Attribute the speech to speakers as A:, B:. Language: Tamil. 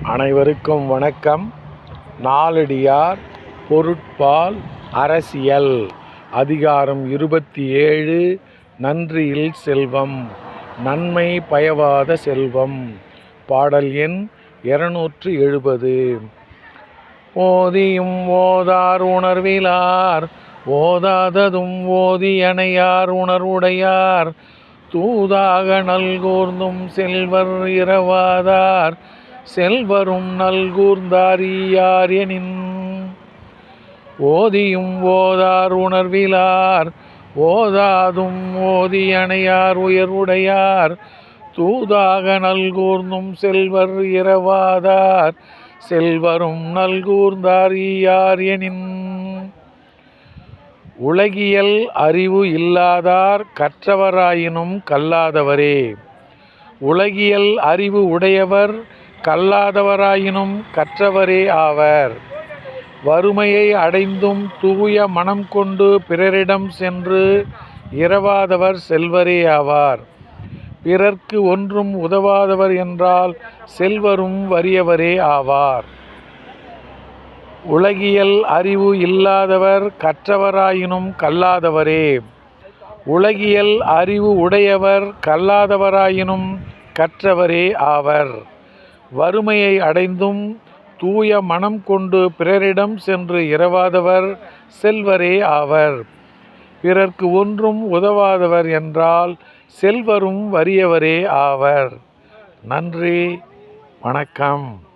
A: அனைவருக்கும் வணக்கம். நாலடியார் பொருட்பால் அரசியல் அதிகாரம் 27 நன்றியில் செல்வம் நன்மை பயவாத செல்வம். பாடல் எண் 270. ஓதியும் ஓதார் உணர்விலார் ஓதாததும் ஓதியணையார் உணர்வுடையார் தூதாக நல்கூர்ந்தும் செல்வர் இரவாதார் செல்வரும் நல்கூர்ந்தார் எனின். ஓதியும் ஓதார் உணர்விலார் ஓதாதும் ஓதியணையார் உயர்வுடையார் தூதாக நல்கூர்ந்தும் செல்வர் இரவாதார் செல்வரும் நல்கூர்ந்தார் எனின். உலகியல் அறிவு இல்லாதார் கற்றவராயினும் கல்லாதவரே. உலகியல் அறிவு உடையவர் கல்லாதவராயினும் கற்றவரே ஆவர். வறுமையை அடைந்தும் தூய மனம் கொண்டு பிறரிடம் சென்று இரவாதவர் செல்வரே ஆவார். பிறர்க்கு ஒன்றும் உதவாதவர் என்றால் செல்வரும் வறியவரே ஆவார். உலகியல் அறிவு இல்லாதவர் கற்றவராயினும் கல்லாதவரே. உலகியல் அறிவு உடையவர் கல்லாதவராயினும் கற்றவரே ஆவர். வறுமையை அடைந்தும் தூய மனம் கொண்டு பிறரிடம் சென்று இரவாதவர் செல்வரே ஆவர். பிறர்க்கு ஒன்றும் உதவாதவர் என்றால் செல்வரும் வறியவரே ஆவர். நன்றி, வணக்கம்.